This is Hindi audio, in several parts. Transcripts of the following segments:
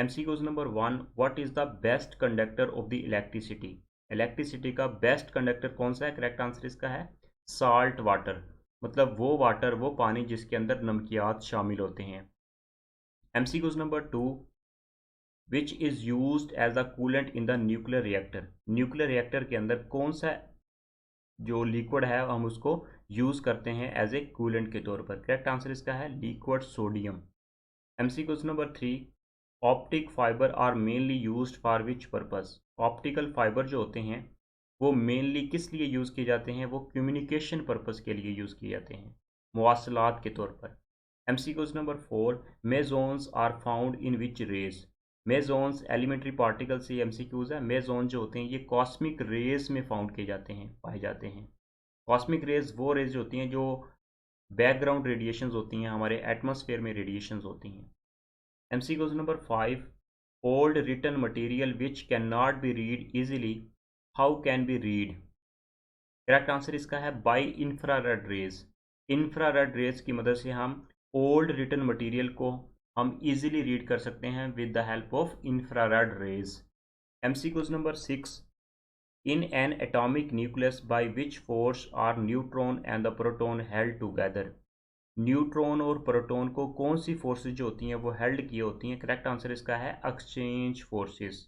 MCQs number 1, what is the best conductor of the electricity? Electricity का बेस्ट कंडक्टर कौन सा है? करेक्ट आंसर इसका है साल्ट वाटर, मतलब वो वाटर, वो पानी जिसके अंदर नमकियात शामिल होते हैं। MCQs number 2, which is used as a coolant in the nuclear reactor? Nuclear reactor के अंदर कौन सा जो लिक्विड है हम उसको यूज़ करते हैं एज ए कूलेंट के तौर पर? करेक्ट आंसर इसका है liquid sodium. MCQs number 3, optic fibre are mainly used for which purpose? Optical fibre जो होते हैं वो मेनली किस लिए यूज़ किए जाते हैं? वो कम्युनिकेशन पर्पस के लिए यूज़ किए जाते हैं, मवासलात के तौर पर। MCQs number 4, mesons are found in which rays? Mesons elementary particle से MCQs है। मेजोन जो होते हैं ये कॉस्मिक रेज में फाउंड किए जाते हैं, पाए जाते हैं। कॉस्मिक रेज वो रेज होती हैं जो बैकग्राउंड रेडिएशंस होती हैं, हमारे एटमॉस्फेयर में रेडिएशंस होती हैं। MCQs number 5, old written material which can not be read easily, how can be read? Correct answer इसका है by infrared rays. Infrared rays की मदद से हम ओल्ड रिटन मटेरियल को हम इजीली रीड कर सकते हैं with the help of infrared rays. MCQs number 6, in an atomic nucleus by which force are neutron and the proton held together? Neutron और प्रोटॉन को कौन सी फोर्सेज जो होती हैं वो हेल्ड किए होती हैं? करेक्ट आंसर इसका है exchange forces,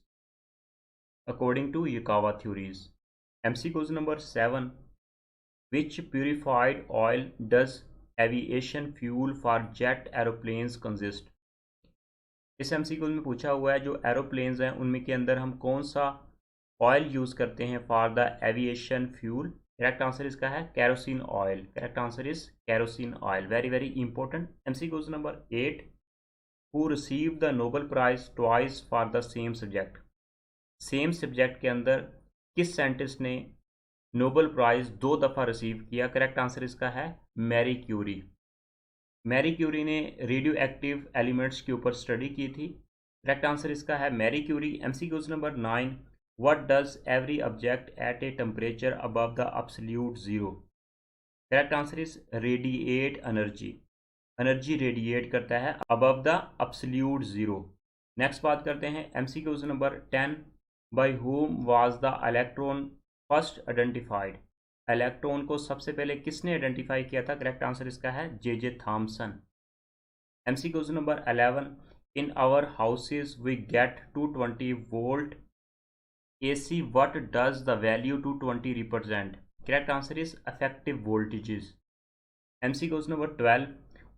according to Yukawa theories. MCQs number 7, which purified oil does aviation fuel for jet aeroplanes consist? इस MCQ में पूछा हुआ है जो एरोप्लेन्स हैं उनमें के अंदर हम कौन सा ऑयल यूज़ करते हैं for the aviation fuel? Correct answer इसका है kerosene oil. Correct answer is kerosene oil. Very very important. MCQs number 8, who receive the Nobel prize twice for the same subject? Same subject के अंदर किस साइंटिस्ट ने नोबेल प्राइज 2 दफ़ा रिसीव किया? करेक्ट आंसर इसका है मैरी क्यूरी। मैरी क्यूरी ने रेडियो एक्टिव एलिमेंट्स के ऊपर स्टडी की थी। करेक्ट आंसर इसका है Marie Curie. MCQs number 9, what does every object at a temperature above the absolute zero? Correct answer is radiate energy. Energy radiate करता है above the absolute zero. Next बात करते हैं MCQs number 10, by whom was the electron first identified? Electron को सबसे पहले किसने आइडेंटिफाई किया था? करेक्ट आंसर इसका है J.J. Thomson. MCQs number 11, in our houses we get 220 volt AC, what does the value 220 represent? Correct answer is effective voltages. MCQs number 12,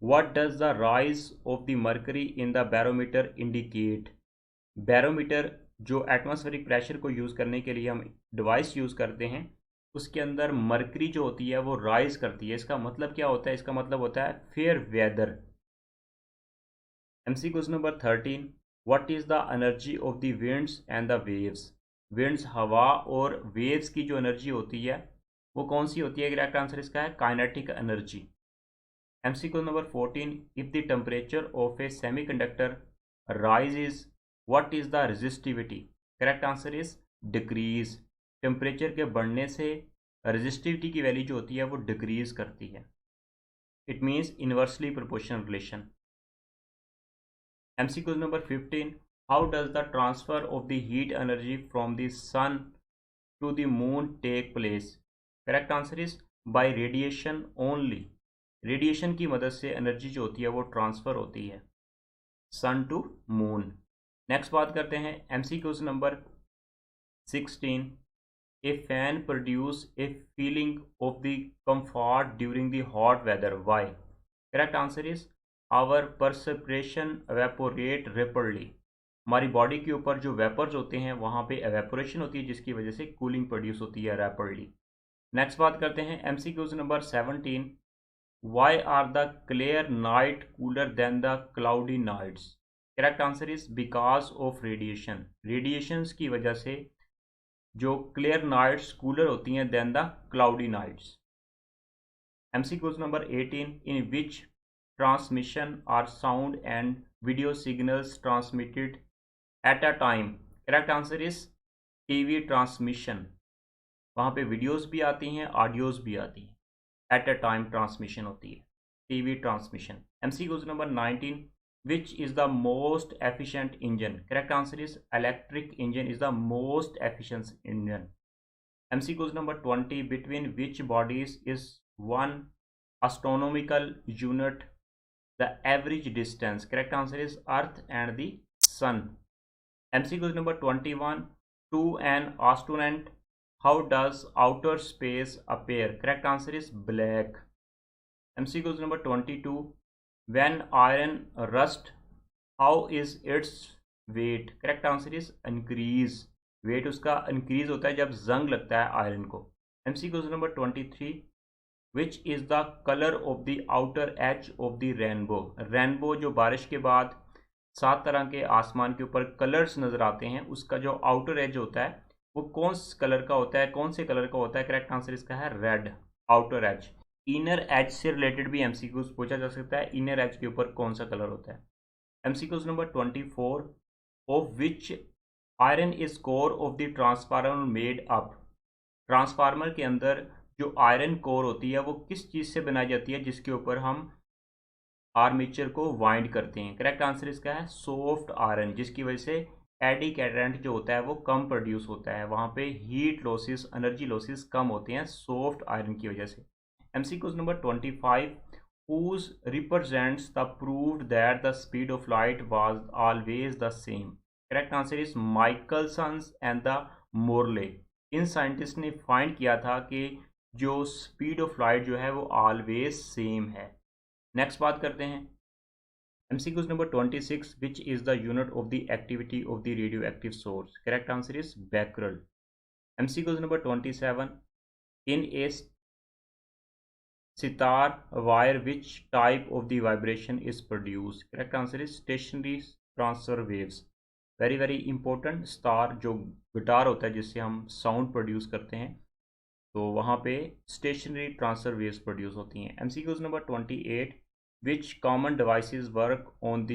what does the rise of the mercury in the barometer indicate? Barometer जो एटमॉस्फेरिक प्रेशर को यूज़ करने के लिए हम डिवाइस यूज़ करते हैं उसके अंदर मरकरी जो होती है वो राइज करती है। इसका मतलब क्या होता है? इसका मतलब होता है fair weather. MCQs number 13, what is the energy of the winds and the waves? Winds हवा और वेव्स की जो एनर्जी होती है वो कौन सी होती है? करेक्ट आंसर इसका है kinetic energy. MCQ number 14, if the temperature of A semiconductor rises what is the resistivity? Correct answer is decrease. Temperature के बढ़ने से रेजिस्टिविटी की वैल्यू जो होती है वो डिक्रीज करती है। It means inversely proportional relation. MCQ number 15, how does the transfer of the heat energy from the sun to the moon take place? Correct answer is by radiation only. Radiation की मदद से एनर्जी जो होती है वो ट्रांसफ़र होती है सन टू मून। नेक्स्ट बात करते हैं MCQs number 16, a fan produce a feeling of the comfort during the hot weather, why? Correct answer is our perspiration evaporate rapidly. हमारी बॉडी के ऊपर जो वेपर्स होते हैं वहाँ पे एवेपोरेशन होती है जिसकी वजह से कूलिंग प्रोड्यूस होती है रैपरली। नेक्स्ट बात करते हैं MCQs number 17, why are the clear night cooler than the cloudy nights? Correct answer is because of radiation. Radiations की वजह से जो क्लियर नाइट्स कूलर होती हैं than the cloudy nights. MCQs number 18, in which transmission are sound and video signals transmitted at a time? Correct answer is TV transmission. वहाँ पे वीडियोस भी आती हैं, ऑडियोज भी आती हैं। एट अ टाइम ट्रांसमिशन होती है, TV transmission. MCQs number 19, which is the most efficient engine? Correct answer is electric engine is the most efficient engine. MCQ number 20, between which bodies is one astronomical unit the average distance? Correct answer is earth and the sun. MCQ number 21, to an astronaut how does outer space appear? Correct answer is black. MCQ number 22, when iron rust how is its weight? Correct answer is increase. Weight उसका इंक्रीज होता है जब जंग लगता है आयरन को. MCQ number 23, which is the colour of the outer edge of the rainbow? Rainbow जो बारिश के बाद 7 तरह के आसमान के ऊपर कलर्स नज़र आते हैं, उसका जो आउटर एज होता है वो कौन से कलर का होता है, कौन से कलर का होता है? करेक्ट आंसर इसका है red, outer as. Inner as से रिलेटेड भी MCQs पूछा जा सकता है, इनर एज के ऊपर कौन सा कलर होता है. MCQs number 24, of which iron is core of the transformer made up? Transformer के अंदर जो आयरन कोर होती है वो किस चीज़ से बनाई जाती है जिसके ऊपर हम आर्मेचर को वाइंड करते हैं? करेक्ट आंसर इसका है सॉफ्ट आयरन, जिसकी वजह से एडी करंट जो होता है वो कम प्रोड्यूस होता है, वहाँ पे हीट लॉसेस, एनर्जी लॉसेस कम होते हैं सॉफ्ट आयरन की वजह से. MCQ number 25, whose represents the proved that the speed of light was always the same? Correct answer is Michelson's and the Morley. In scientist ने फाइंड किया था कि जो स्पीड ऑफ लाइट जो है वो ऑलवेज सेम है. नेक्स्ट बात करते हैं MCQ number 26, which is the unit of the activity of the radio active source? Correct answer is Becquerel. MCQ number 27, in A sitar wire which type of the vibration is produce? Correct answer is stationary transfer waves. Very very important. Star जो गिटार होता है जिससे हम साउंड प्रोड्यूस करते हैं, तो वहाँ पे स्टेशनरी ट्रांसफर वेव्स प्रोड्यूस होती हैं. MCQ number 28, which common devices work on the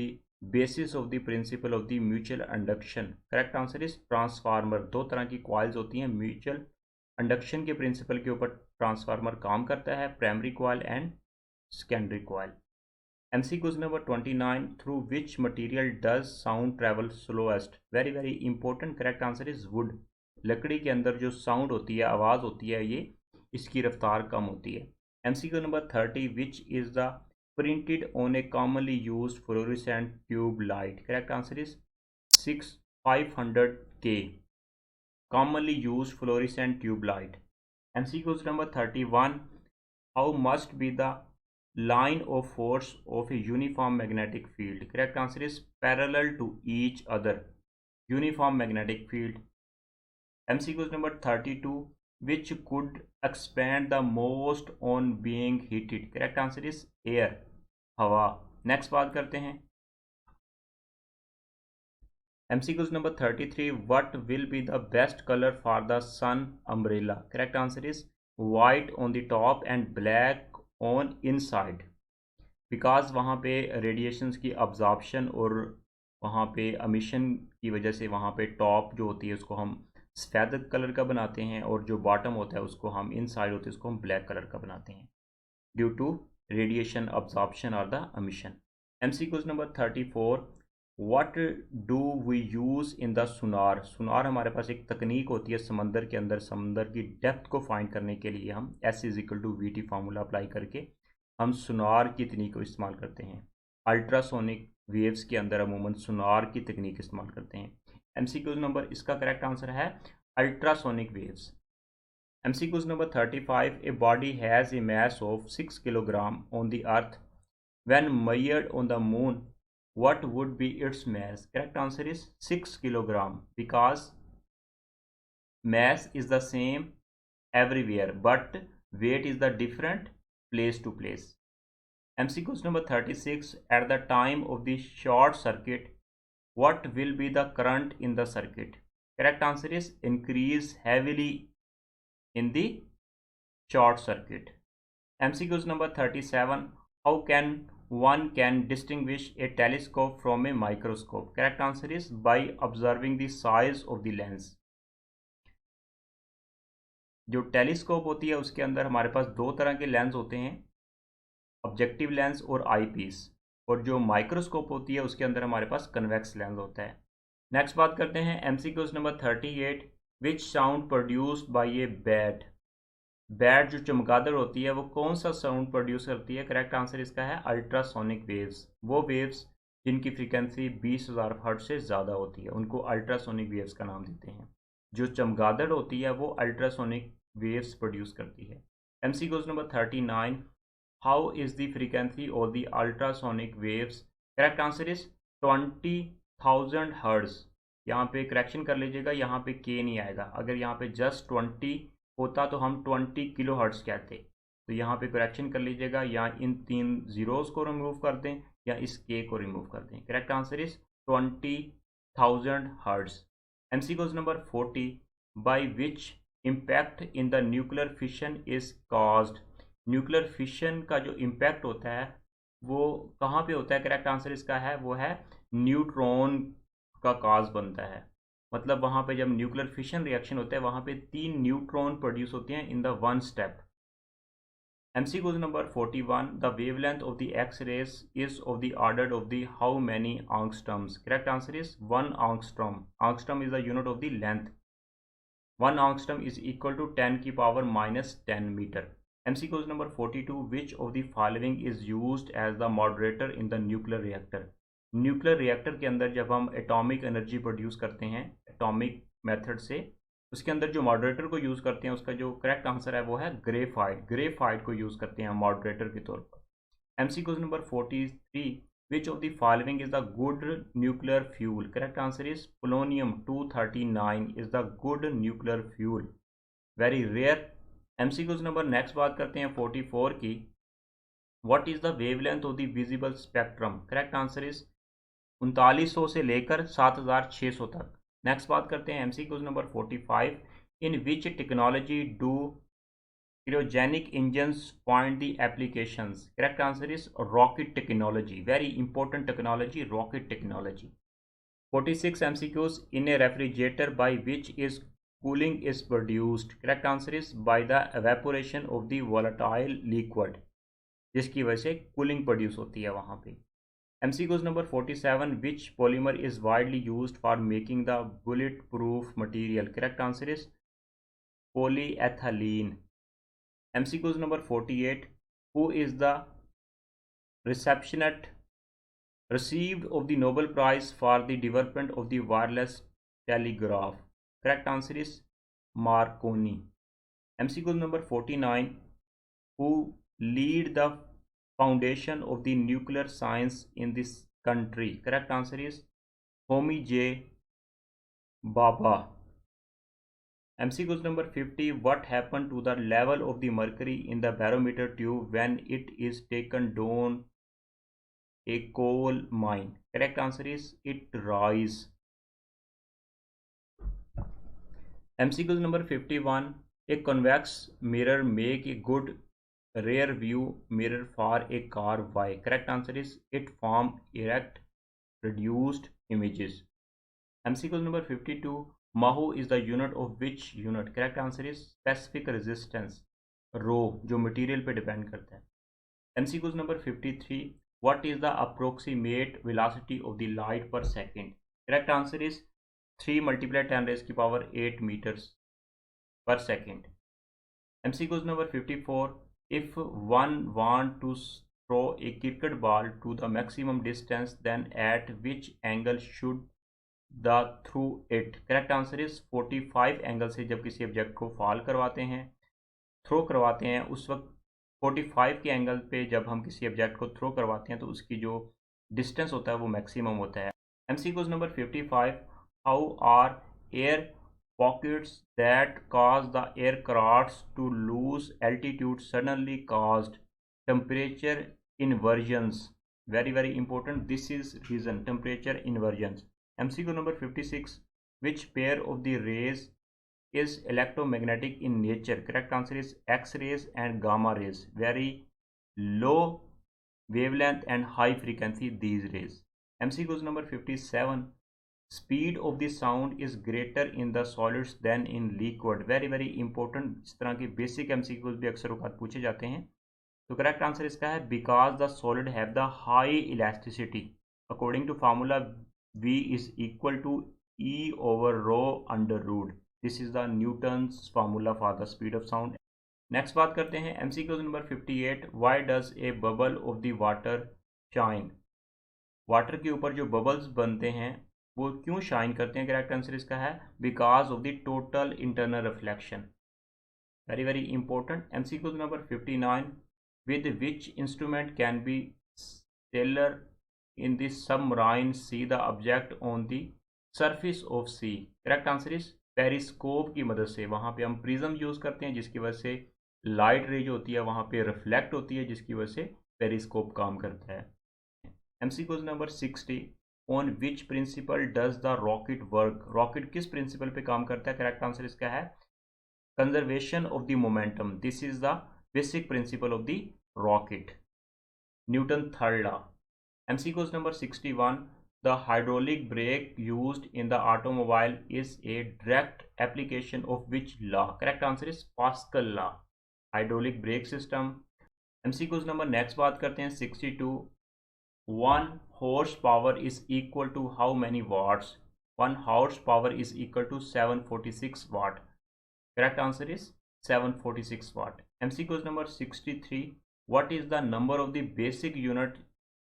basis of the principle of the mutual induction? Correct answer is transformer. दो तरह की कॉइल्स होती हैं, म्यूचुअल इंडक्शन के प्रिंसिपल के ऊपर ट्रांसफार्मर काम करता है, primary coil and secondary coil. MCQ number 29, through which material does sound travel slowest? Very very important. Correct answer is would. लकड़ी के अंदर जो साउंड होती है, आवाज़ होती है, ये इसकी रफ्तार कम होती है. MCQ number 30, which is the printed on A commonly use fluorescent tube light? Correct answer is 500K, commonly used fluorescent tube light. MCQ number 31, how must be the line of force of a uniform magnetic field? Correct answer is parallel to each other. Uniform magnetic field. MCQ number 32, which could expand the most on being heated? Correct answer is air, हवा. नेक्स्ट बात करते हैं MCQ number 33, what will be the best color for the sun umbrella? Correct answer is white on the top and black on inside, because वहाँ पे रेडिएशंस की अब्जॉर्प्शन और वहाँ पे एमिशन की वजह से वहाँ पे टॉप जो होती है उसको हम सफ़ेद कलर का बनाते हैं और जो बॉटम होता है उसको हम इनसाइड होते है उसको हम ब्लैक कलर का बनाते हैं ड्यू टू रेडिएशन अब्जॉर्प्शन और the emission. MCQ number 34, what do we use in the sonar? Sonar हमारे पास एक तकनीक होती है समंदर के अंदर, समंदर की डेप्थ को फाइंड करने के लिए हम S=VT फार्मूला अप्लाई करके हम सुनार की तकनीक को इस्तेमाल करते हैं. अल्ट्रासोनिक वेव्स के अंदर अमूमन सुनार की तकनीक इस्तेमाल करते हैं. MCQ नंबर इसका करेक्ट आंसर है ultrasonic waves. MCQ number 35, a body has a mass of 6 kilogram on the earth. When measured on the moon, what would be its mass? Correct answer is 6 kilogram, because mass is the same everywhere but weight is the different place to place. MCQ number 36, at the time of the short circuit, what will be the current in the circuit? Correct answer is increase heavily in the short circuit. MCQ number 37, how can one can distinguish a telescope from a microscope? Correct answer is by observing the size of the lens. जो टेलीस्कोप होती है उसके अंदर हमारे पास दो तरह के लेंस होते हैं, ऑब्जेक्टिव लेंस और आई पीस. और जो माइक्रोस्कोप होती है उसके अंदर हमारे पास कन्वेक्स लेंस होता है। नेक्स्ट बात करते हैं MCQs number 38, which sound produced by a bat. Bat जो चमगादड़ होती है वो कौन सा साउंड प्रोड्यूस करती है? करेक्ट आंसर इसका है अल्ट्रासोनिक वेव्स। वो वेव्स जिनकी फ्रीक्वेंसी 20,000 हर्ट्ज से ज़्यादा होती है उनको अल्ट्रासोनिक वेव्स का नाम देते हैं। जो चमगादड़ होती है वो अल्ट्रासोनिक वेव्स प्रोड्यूस करती है। MCQs number 39, how is the frequency of the ultrasonic waves? Correct answer is 20,000 hertz. यहाँ पे करेक्शन कर लीजिएगा, यहाँ पे के नहीं आएगा। अगर यहाँ पे जस्ट 20 होता तो हम 20 किलो हर्ट्ज कहते। तो यहाँ पे करेक्शन कर लीजिएगा, या इन 3 जीरोस को रिमूव कर दें या इस के को रिमूव कर दें। Correct answer is 20,000 hertz. MCQs number 40, by which impact in the nuclear fission is caused. Nuclear fission का जो इम्पैक्ट होता है वो कहाँ पे होता है? करेक्ट आंसर इसका है वो है न्यूट्रॉन का काज बनता है। मतलब वहाँ पे जब न्यूक्लियर फिशन रिएक्शन होता है वहाँ पे 3 न्यूट्रॉन प्रोड्यूस होते हैं in the one step. MCQs number 41, the wavelength of the X rays is of the order of the how many angstroms. Correct answer is 1 angstrom. Angstrom is the unit of the length. 1 angstrom is equal to 10 की power -10 metre. MCQs number 42, which of the following is used as the moderator in the nuclear reactor? Nuclear reactor के अंदर जब हम एटॉमिक एनर्जी प्रोड्यूस करते हैं एटॉमिक मेथड से, उसके अंदर जो मॉडरेटर को यूज़ करते हैं उसका जो करेक्ट आंसर है वो है ग्रेफाइट। ग्रेफाइट को यूज़ करते हैं मॉडरेटर के तौर पर। MCQs number 43, which of the following is the good nuclear fuel? Correct answer is polonium 239 is the good nuclear fuel. Very rare. MCQs number next बात करते हैं 44 की। What is the wavelength of the visible spectrum? Correct answer is 3900 से लेकर 7600 तक। नेक्स्ट बात करते हैं MCQs number 45, in which technology do cryogenic engines point the applications? Correct answer is rocket technology. Very important technology, rocket technology. 46 MCQs, in a refrigerator by which is cooling is produced? Correct answer is by the evaporation of the volatile liquid, जिसकी वजह से कूलिंग प्रोड्यूस होती है वहाँ पे। MCQs number 47, which polymer is widely used for making the bullet proof material? Correct answer is polyethylene. MCQs number 48, who is the recipient received of the Nobel Prize for the development of the wireless telegraph? Correct answer is Marconi. MCQs number 49, who lead the foundation of the nuclear science in this country? Correct answer is Homi J. Bhabha. MCQs number 50, what happened to the level of the mercury in the barometer tube when it is taken down a coal mine? Correct answer is it rise. MCQs number 51, a convex mirror make a good rear view mirror for a car. Why? Correct answer is it form erect reduced images. MCQs number 52, Mahu is the unit of which unit? Correct answer is specific resistance, rho, जो मटेरियल पे डिपेंड करता है। MCQs number 53, what is the approximate velocity of the light per second? Correct answer is 3 multiplied 10 raised की power 8 meters per second. MCQs number 54, if one want to throw a cricket ball to the maximum distance, then at which angle should the through it? Correct answer is 45 angle से जब किसी ऑब्जेक्ट को फॉल करवाते हैं, थ्रो करवाते हैं, उस वक्त 45 के एंगल पे जब हम किसी ऑब्जेक्ट को थ्रो करवाते हैं तो उसकी जो डिस्टेंस होता है वो मैक्सिमम होता है। MCQs number 55, how are air pockets that cause the aircrafts to lose altitude suddenly caused? Temperature inversions. Very very important, this is reason, temperature inversions. MCQ number 56, which pair of the rays is electromagnetic in nature? Correct answer is X-rays and gamma rays. Very low wavelength and high frequency these rays. MCQs number 57, speed of the sound is greater in the solids than in liquid. Very very important, इस तरह के basic MCQs भी अक्सर औकात पूछे जाते हैं। तो करेक्ट आंसर इसका है because the solid have the high elasticity according to formula V is equal to E over rho under root. This is the Newton's formula for the speed of sound. Next बात करते हैं MCQ number 58. Why does a bubble of the water shine. Water के ऊपर जो बबल्स बनते हैं वो क्यों शाइन करते हैं. करेक्ट आंसर इसका है because of the total internal reflection. Very very important. MCQ number 59. with which instrument can be sailor in the submarine see the object on the surface of sea. Correct answer is periscope की मदद से. वहाँ पे हम प्रिज्म यूज़ करते हैं जिसकी वजह से लाइट रेज होती है वहाँ पे रिफ्लेक्ट होती है जिसकी वजह से पेरिस्कोप काम करता है. MCQ number 60. On which principle does the rocket work. Rocket किस प्रिंसिपल पे काम करता है. करेक्ट आंसर इसका है conservation of the momentum. This is the basic principle of the rocket. Newton third law. MCQ number 61. The hydraulic brake used in the automobile is a direct application of which law. Correct answer is Pascal law. Hydraulic brake system. MCQ number next बात करते हैं 62. 1 horsepower is equal to how many watts. 1 horsepower is equal to 746 watt. Correct answer is 746 watt. MCQ number 63. What is the number of the basic unit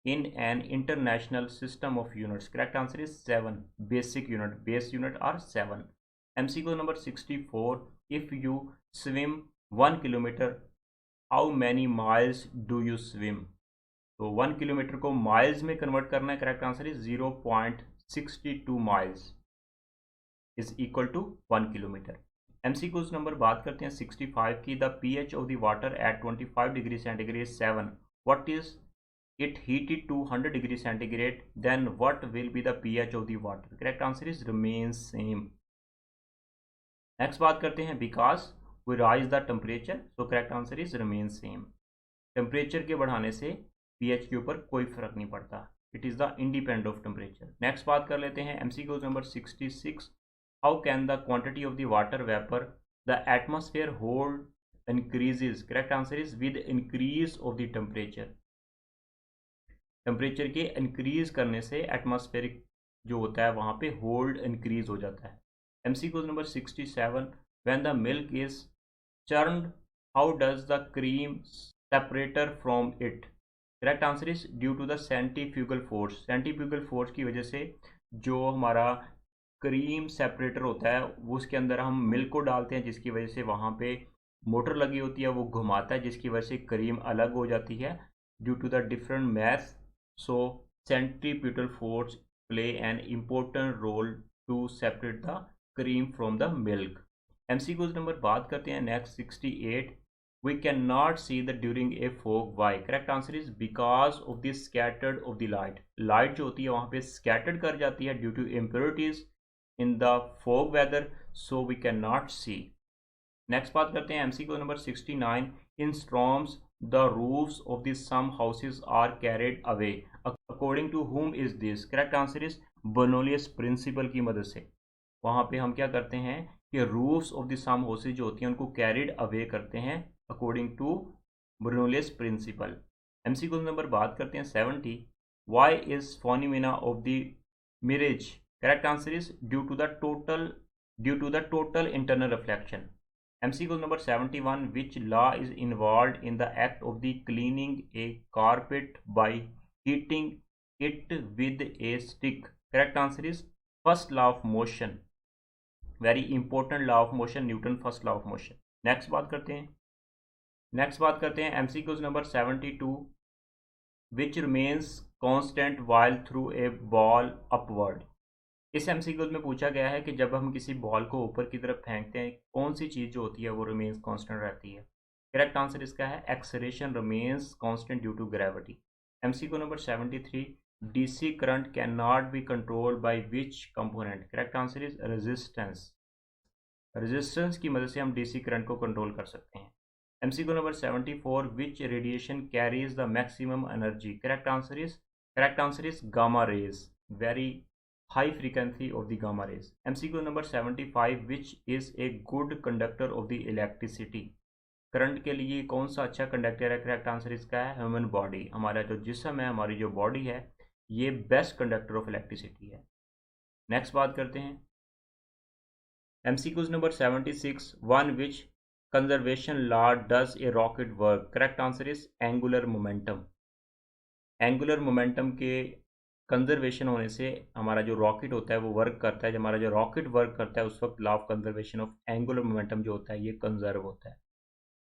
in an international system of units. Correct answer is 7. Basic unit, base unit are 7. MCQ number 64. If you swim 1 kilometer, how many miles do you swim. तो 1 किलोमीटर को माइल्स में कन्वर्ट करना है. Correct answer is 0.62 miles is equal to 1 kilometre. MCQs number बात करते हैं 65 की. The pH of the water at 25 degree centigrade 7. What is it heated to 100 degree centigrade, then what will be the pH of the water. Correct answer is remains same. Next बात करते हैं because we rise the temperature. तो correct answer is remains same. Temperature के बढ़ाने से pH के ऊपर कोई फर्क नहीं पड़ता. It is the independent of temperature. Next बात कर लेते हैं MCQ number 66. How can the quantity of the water vapor the atmosphere hold increases. Correct answer is with increase of the temperature. Temperature के इंक्रीज करने से एटमॉस्फेरिक जो होता है वहाँ पे होल्ड इंक्रीज हो जाता है. MCQ number 67. When the milk is churned, how does the cream separator from it. Correct answer is due to the centrifugal force. Centrifugal force की वजह से जो हमारा क्रीम सेपरेटर होता है वो उसके अंदर हम मिल्क को डालते हैं जिसकी वजह से वहाँ पे मोटर लगी होती है वो घुमाता है जिसकी वजह से क्रीम अलग हो जाती है due to the different math. So centrifugal force play an important role to separate the cream from the milk. MCQ number बात करते हैं next 68. We can not see the during a fog. Why. Correct answer is because of the scattered of the light. Light जो होती है वहाँ पे स्कैटर्ड कर जाती है due to impurities in the fog weather, so we cannot see. Next बात करते हैं MCQ number 69. In storms the roofs of the some houses are carried away. According to whom is this. Correct answer is Bernoulli's principle की मदद से. वहाँ पे हम क्या करते हैं कि roofs of the some houses जो होती हैं उनको carried away करते हैं according to Bernoulli's principle. MCQ number बात करते हैं 70. Why is phenomena of the mirage. Correct answer is due to the total internal reflection. MCQ number 71. Which law is involved in the act of the cleaning a carpet by heating it with a stick. Correct answer is first law of motion. Very important law of motion, Newton first law of motion. Next बात करते हैं MCQ number 72. Which remains constant while through a ball upward. इस MCQ में पूछा गया है कि जब हम किसी बॉल को ऊपर की तरफ फेंकते हैं कौन सी चीज़ जो होती है वो रिमेन्स कांस्टेंट रहती है. करेक्ट आंसर इसका है acceleration remains constant due to gravity. MCQ number 73. DC current can not be controlled by which component. Correct answer is resistance. Resistance की मदद से हम DC करंट को कंट्रोल कर सकते हैं. MCQ number 74. Which radiation carries the maximum energy. Correct answer is gamma rays. Very high frequency of the gamma rays. MCQ number 75. Which is a good conductor of the electricity. Current के लिए कौन सा अच्छा कंडक्टर है? करेक्ट आंसर इसका है ह्यूमन बॉडी। हमारा जो जिस्म है, हमारी जो बॉडी है, ये बेस्ट कंडक्टर ऑफ इलेक्ट्रिसिटी है। नेक्स्ट बात करते हैं MCQs number 76, one which conservation law does a rocket work? Correct answer is angular momentum. Angular momentum के कंजर्वेशन होने से हमारा जो रॉकेट होता है वो वर्क करता है। जब हमारा जो रॉकेट वर्क करता है उस वक्त law of conservation of angular momentum जो होता है ये कंजर्व होता है।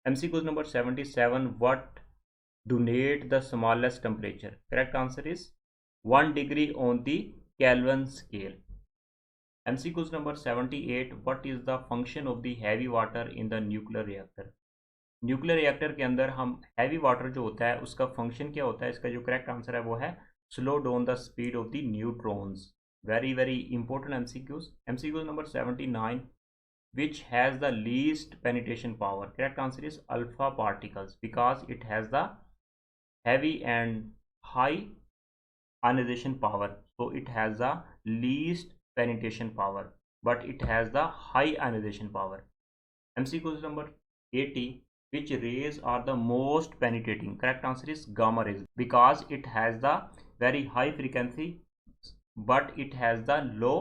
MCQs number 77, what donate the smallest temperature? Correct answer is 1 degree on the kelvin scale. MCQs number 78, what is the function of the heavy water in the nuclear reactor? Nuclear reactor के अंदर हम हैवी वाटर जो होता है उसका फंक्शन क्या होता है? इसका जो करेक्ट आंसर है वो है slow down the speed of the neutrons. Very very important MCQs। MCQs number 79, which has the least penetration power? Correct answer is alpha particles, because it has the heavy and high ionization power. So it has the least penetration power, but it has the high ionization power. MCQs number 80, which rays are the most penetrating? Correct answer is gamma rays, because it has the very high frequency but it has the low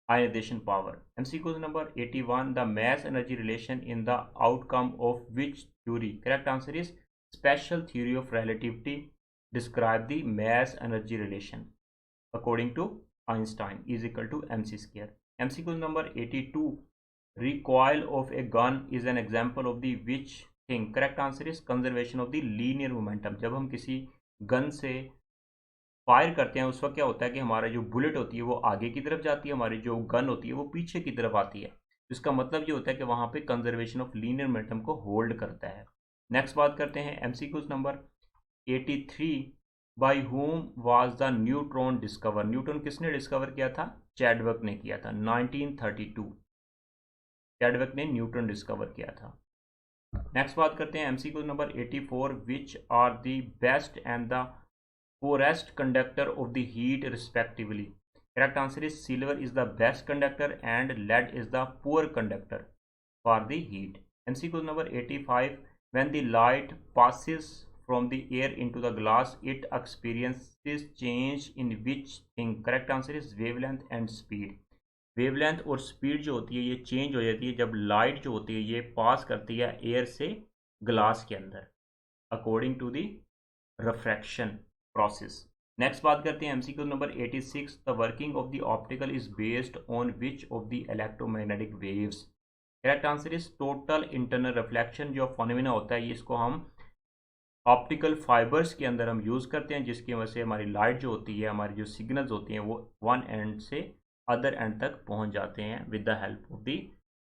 ionization power. MCQs number 81, the mass energy relation in the outcome of which theory? Correct answer is special theory of relativity describe the mass energy relation according to Einstein is equal to mc square. MCQs number 82, recoil of a gun is an example of the which thing? Correct answer is conservation of the linear momentum. जब हम किसी गन से फायर करते हैं उस वक्त क्या होता है कि हमारा जो बुलेट होती है वो आगे की तरफ जाती है, हमारी जो गन होती है वो पीछे की तरफ आती है। इसका मतलब ये होता है कि वहाँ पे कंजर्वेशन ऑफ लीनियर मोमेंटम को होल्ड करता है। नेक्स्ट बात करते हैं MCQs number 83, by whom was the neutron discover? Newton किसने डिस्कवर किया था? चैडविक ने किया था 1932। चैडविक ने न्यूटन डिस्कवर किया था। नेक्स्ट बात करते हैं MCQs number 84, which are the best and the poorest conductor of the heat respectively? Correct answer is silver is the best conductor and lead is the poor conductor for the heat. MCQ number 85, when the light passes from the air into the glass it experiences change in which thing? Correct answer is wavelength and speed. Wavelength और स्पीड जो होती है ये चेंज हो जाती है जब लाइट जो होती है ये पास करती है एयर से ग्लास के अंदर according to the refraction process. Next बात करते हैं MCQ number 86, the working of the optical is based on which of the electromagnetic waves? Correct answer is total internal reflection. जो फिनोमेना होता है इसको हम ऑप्टिकल फाइबर्स के अंदर हम यूज़ करते हैं जिसकी वजह से हमारी लाइट जो होती है, हमारी जो सिग्नल्स होती हैं वो वन एंड से अदर एंड तक पहुंच जाते हैं with the help of the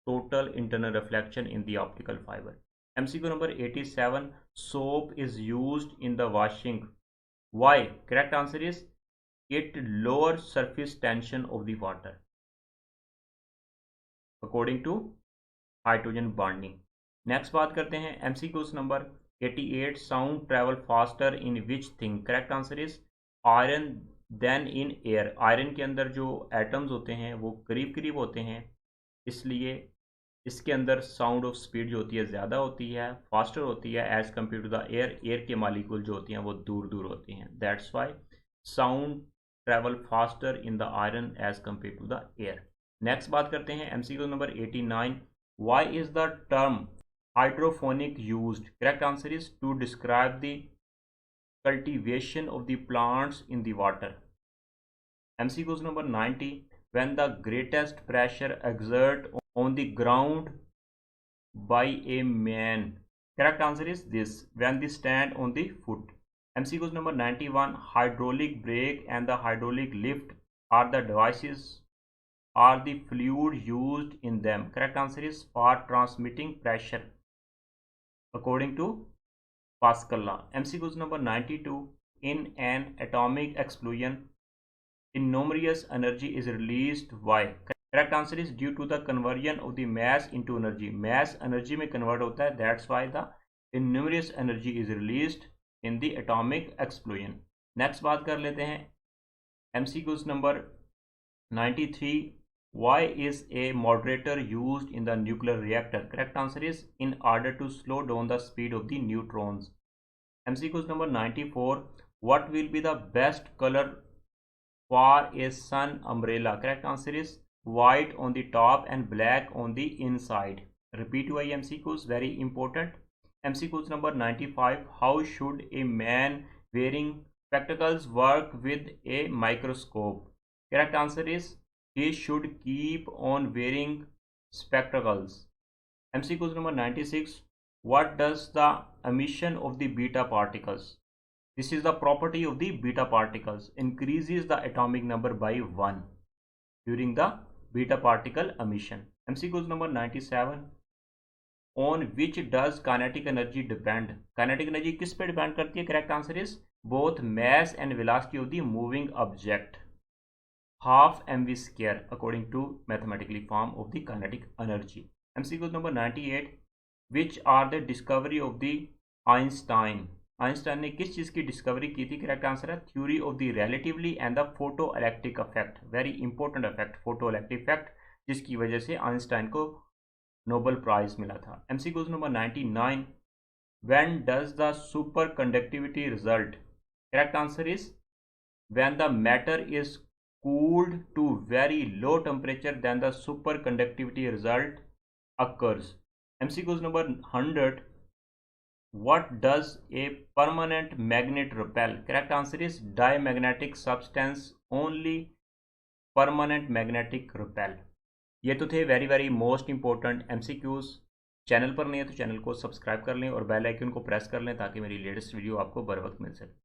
total internal reflection in the optical fibre. MCQ number 87, soap is used in the washing? Why? Correct answer is it lowers surface tension of the water according to hydrogen bonding. Next बात करते हैं MCQs number 88, sound travel faster in which thing? Correct answer is iron than in air. Iron के अंदर जो एटम्स होते हैं वो करीब करीब होते हैं, इसलिए इसके अंदर साउंड ऑफ स्पीड जो होती है ज़्यादा होती है, फास्टर होती है as compare to the air. Air के मालिक्यूल जो होती हैं वो दूर दूर होती हैं। That's why sound travel faster in the iron as compare to the air. Next बात करते हैं MCQ number 89, why is the term hydrophonic used? Correct answer is to describe the cultivation of the plants in the water. MCQ number 90, when the greatest pressure exerted on the ground by a man? Correct answer is this, when they stand on the foot. MCQ number 91, hydraulic brake and the hydraulic lift are the devices are the fluid used in them? Correct answer is for transmitting pressure according to Pascal law. MCQ number 92, in an atomic explosion innumerous energy is released. Why? Correct answer is due to the conversion of the mass into energy. mass energy में convert होता है, that's why the innumerous energy is released in the atomic explosion. next बात कर लेते हैं MCQs number 93, Why is a moderator used in the nuclear reactor? Correct answer is in order to slow down the speed of the neutrons. MCQ number 94. What will be the best color for a sun umbrella? Correct answer is white on the top and black on the inside. Repeat why MCQs, very important. MCQs number 95. How should a man wearing spectacles work with a microscope? Correct answer is he should keep on wearing spectacles. MCQ number 96. What does the emission of the beta particles? This is the property of the beta particles. Increases the atomic number by 1 during the beta particle emission. MCQ number 97. On which does kinetic energy depend? Kinetic energy किस पे डिपेंड करती है? Correct answer is both mass and velocity of the moving object. Half mv square according to mathematically form of the kinetic energy. MCQ number 98. Which are the discovery of the Einstein? Einstein ने किस चीज़ की डिस्कवरी की थी? करेक्ट आंसर है theory of the relatively and the photo electric effect. Very important effect, photo electric effect, जिसकी वजह से आइंस्टाइन को नोबेल प्राइज मिला था. MCQ number 99. When does the super conductivity result? Correct answer is when the matter is cooled to very low temperature, then the superconductivity result occurs. MCQ number 100. What does a permanent magnet repel? Correct answer is diamagnetic substance only permanent magnetic repel. ये तो थे very very most important MCQs. Channel पर नहीं है तो चैनल को सब्सक्राइब कर लें और बेल आइकन को प्रेस कर लें ताकि मेरी लेटेस्ट वीडियो आपको बर वक्त मिल सके.